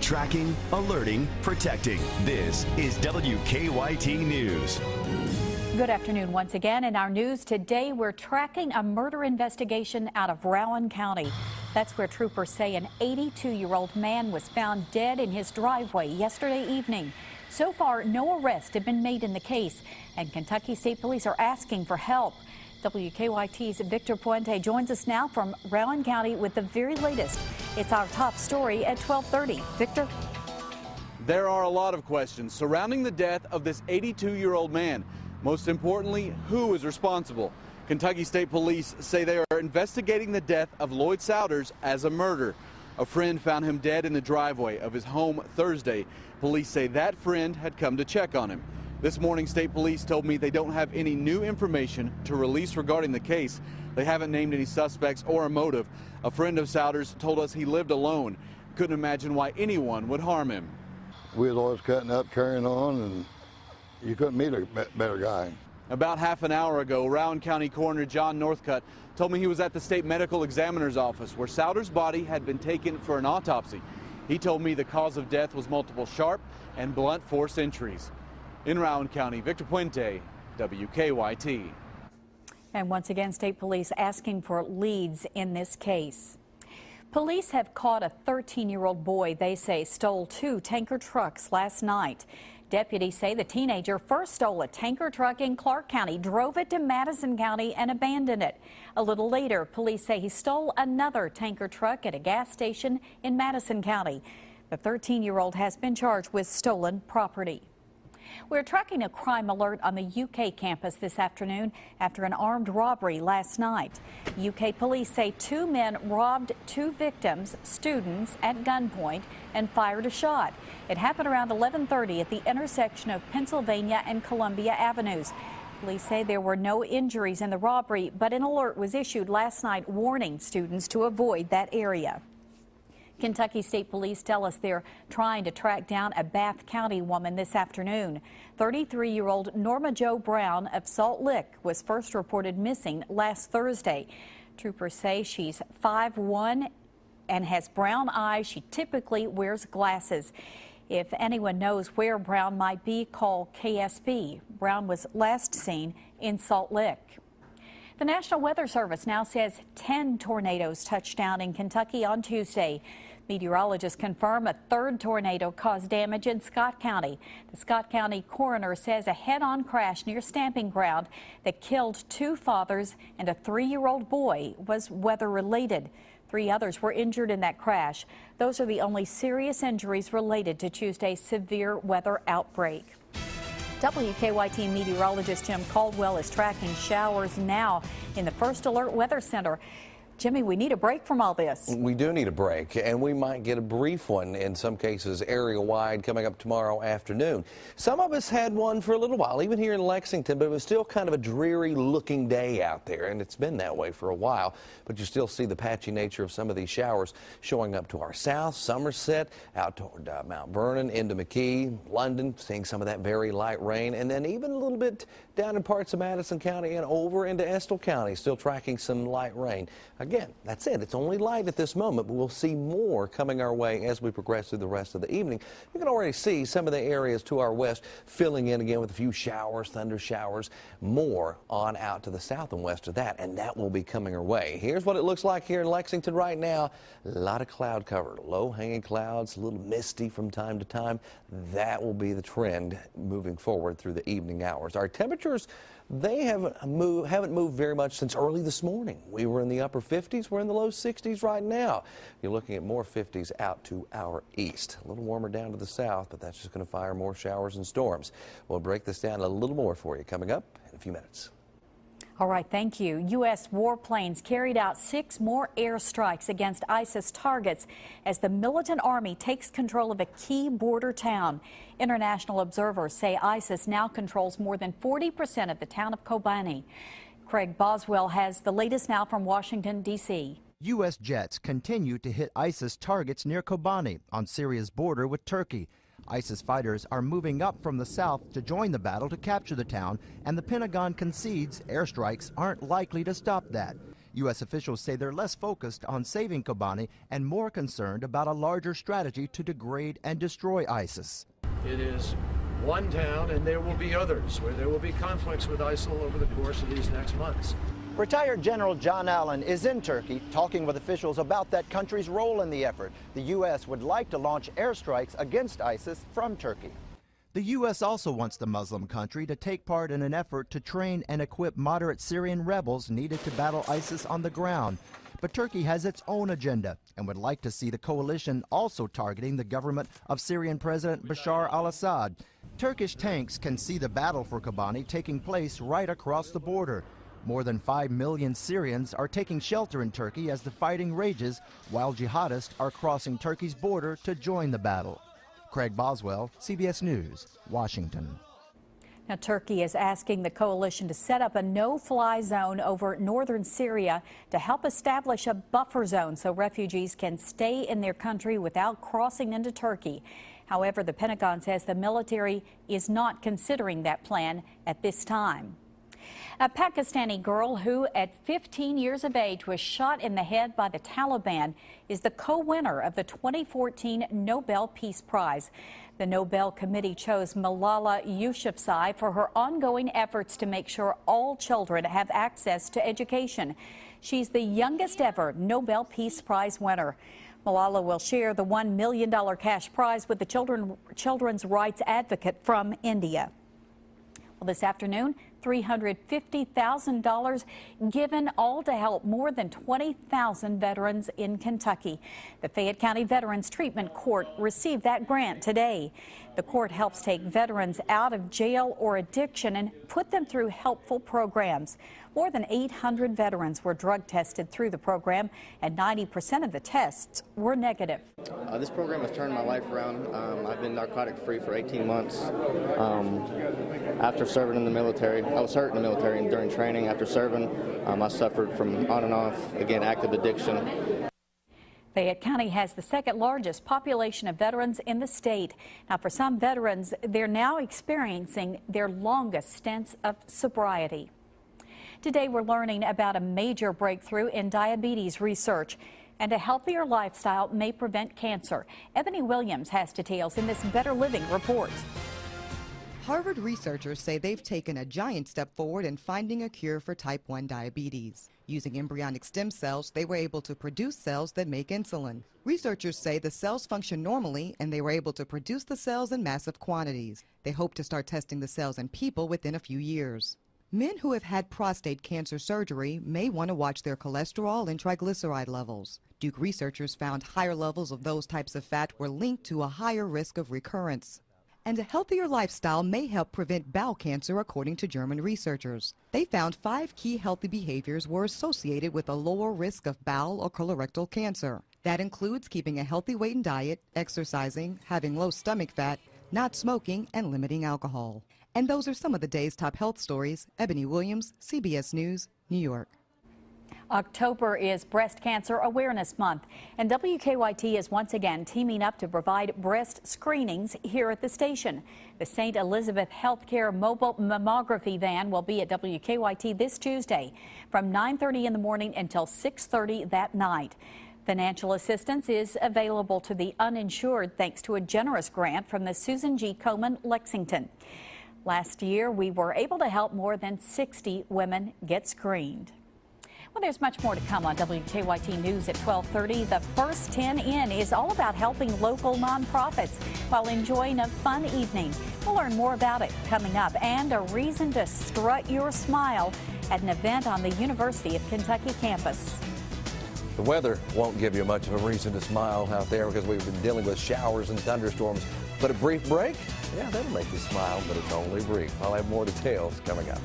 Tracking, alerting, protecting. This is WKYT News. Good afternoon once again. In our news today, we're tracking a murder investigation out of Rowan County. That's where troopers say an 82-year-old man was found dead in his driveway yesterday evening. So far, no arrests have been made in the case, and Kentucky State Police are asking for help. WKYT's Victor Puente joins us now from Rowan County with the very latest. It's our top story at 12:30. Victor? There are a lot of questions surrounding the death of this 82-year-old man. Most importantly, who is responsible? Kentucky State Police say they are investigating the death of Lloyd Souders as a murder. A friend found him dead in the driveway of his home Thursday. Police say that friend had come to check on him. This morning, State Police told me they don't have any new information to release regarding the case. They haven't named any suspects or a motive. A friend of Souders told us he lived alone. Couldn't imagine why anyone would harm him. We was always cutting up, carrying on, and you couldn't meet a better guy. About half an hour ago, Rowan County Coroner John Northcutt told me he was at the state medical examiner's office where Souders' body had been taken for an autopsy. He told me the cause of death was multiple sharp and blunt force injuries. In Rowan County, Victor Puente, WKYT. And once again, state police asking for leads in this case. Police have caught a 13-year-old boy they say stole 2 tanker trucks last night. Deputies say the teenager first stole a tanker truck in Clark County, drove it to Madison County, and abandoned it. A little later, police say he stole another tanker truck at a gas station in Madison County. The 13-year-old has been charged with stolen property. We're tracking a crime alert on the UK campus this afternoon after an armed robbery last night. UK police say 2 men robbed 2 victims, students, at gunpoint and fired a shot. It happened around 11:30 at the intersection of Pennsylvania and Columbia Avenues. Police say there were no injuries in the robbery, but an alert was issued last night warning students to avoid that area. Kentucky State Police tell us they're trying to track down a Bath County woman this afternoon. 33-year-old Norma Jo Brown of Salt Lick was first reported missing last Thursday. Troopers say she's 5'1" and has brown eyes. She typically wears glasses. If anyone knows where Brown might be, call KSB. Brown was last seen in Salt Lick. The National Weather Service now says 10 tornadoes touched down in Kentucky on Tuesday. Meteorologists confirm a 3rd tornado caused damage in Scott County. The Scott County coroner says a head-on crash near Stamping Ground that killed 2 fathers and a 3-year-old boy was weather-related. 3 others were injured in that crash. Those are the only serious injuries related to Tuesday's severe weather outbreak. WKYT meteorologist Jim Caldwell is tracking showers now in the First Alert Weather Center. Jimmy, we need a break from all this. We do need a break, and we might get a brief one, in some cases area-wide, coming up tomorrow afternoon. Some of us had one for a little while, even here in Lexington, but it was still kind of a dreary-looking day out there, and it's been that way for a while. But you still see the patchy nature of some of these showers showing up to our south, Somerset, out toward Mount Vernon, into McKee, London, seeing some of that very light rain, and then even a little bit down in parts of Madison County and over into Estill County, still tracking some light rain. Again, that's it. It's only light at this moment, but we'll see more coming our way as we progress through the rest of the evening. You can already see some of the areas to our west filling in again with a few showers, thunder showers, more on out to the south and west of that, and that will be coming our way. Here's what it looks like here in Lexington right now. A lot of cloud cover, low-hanging clouds, a little misty from time to time. That will be the trend moving forward through the evening hours. Our temperatures, they haven't moved very much since early this morning. We were in the upper 50s. We're in the low 60s right now. You're looking at more 50s out to our east. A little warmer down to the south, but that's just going to fire more showers and storms. We'll break this down a little more for you coming up in a few minutes. All right, thank you. U.S. warplanes carried out 6 more airstrikes against ISIS targets as the militant army takes control of a key border town. International observers say ISIS now controls more than 40% of the town of Kobani. Craig Boswell has the latest now from Washington, D.C. U.S. jets continue to hit ISIS targets near Kobani on Syria's border with Turkey. ISIS fighters are moving up from the south to join the battle to capture the town, and the Pentagon concedes airstrikes aren't likely to stop that. U.S. officials say they're less focused on saving Kobani and more concerned about a larger strategy to degrade and destroy ISIS. It is one town, and there will be others where there will be conflicts with ISIL over the course of these next months. Retired General John Allen is in Turkey talking with officials about that country's role in the effort. The U.S. would like to launch airstrikes against ISIS from Turkey. The U.S. also wants the Muslim country to take part in an effort to train and equip moderate Syrian rebels needed to battle ISIS on the ground. But Turkey has its own agenda and would like to see the coalition also targeting the government of Syrian President Bashar al-Assad. Turkish tanks can see the battle for Kobani taking place right across the border. More than 5 million Syrians are taking shelter in Turkey as the fighting rages, while jihadists are crossing Turkey's border to join the battle. Craig Boswell, CBS News, Washington. Now, Turkey is asking the coalition to set up a no-fly zone over northern Syria to help establish a buffer zone so refugees can stay in their country without crossing into Turkey. However, the Pentagon says the military is not considering that plan at this time. A Pakistani girl who, at 15 years of age, was shot in the head by the Taliban is the co-winner of the 2014 Nobel Peace Prize. The Nobel Committee chose Malala Yousafzai for her ongoing efforts to make sure all children have access to education. She's the youngest ever Nobel Peace Prize winner. Malala will share the $1 million cash prize with the children's rights advocate from India. Well, this afternoon, $350,000 given, all to help more than 20,000 veterans in Kentucky. The Fayette County Veterans Treatment Court received that grant today. The court helps take veterans out of jail or addiction and put them through helpful programs. More than 800 veterans were drug tested through the program, and 90% of the tests were negative. This program has turned my life around. I've been narcotic-free for 18 months. After serving in the military, I was hurt in the military and during training. After serving, I suffered from on and off, again, active addiction. Fayette County has the second largest population of veterans in the state. Now, for some veterans, they're now experiencing their longest stints of sobriety. Today, we're learning about a major breakthrough in diabetes research, and a healthier lifestyle may prevent cancer. Ebony Williams has details in this Better Living report. Harvard researchers say they've taken a giant step forward in finding a cure for type 1 diabetes. Using embryonic stem cells, they were able to produce cells that make insulin. Researchers say the cells function normally, and they were able to produce the cells in massive quantities. They hope to start testing the cells in people within a few years. Men who have had prostate cancer surgery may want to watch their cholesterol and triglyceride levels. Duke researchers found higher levels of those types of fat were linked to a higher risk of recurrence. And a healthier lifestyle may help prevent bowel cancer, according to German researchers. They found 5 key healthy behaviors were associated with a lower risk of bowel or colorectal cancer. That includes keeping a healthy weight and diet, exercising, having low stomach fat, not smoking, and limiting alcohol. And those are some of the day's top health stories. Ebony Williams, CBS News, New York. October is Breast Cancer Awareness Month, and WKYT is once again teaming up to provide breast screenings here at the station. The St. Elizabeth Healthcare mobile mammography van will be at WKYT this Tuesday from 9:30 in the morning until 6:30 that night. Financial assistance is available to the uninsured thanks to a generous grant from the Susan G. Komen Lexington. Last year, we were able to help more than 60 women get screened. Well, there's much more to come on WKYT News at 12:30. The first 10 in is all about helping local nonprofits while enjoying a fun evening. We'll learn more about it coming up, and a reason to strut your smile at an event on the University of Kentucky campus. The weather won't give you much of a reason to smile out there because we've been dealing with showers and thunderstorms. But a brief break, yeah, that'll make you smile, but it's only brief. I'll have more details coming up.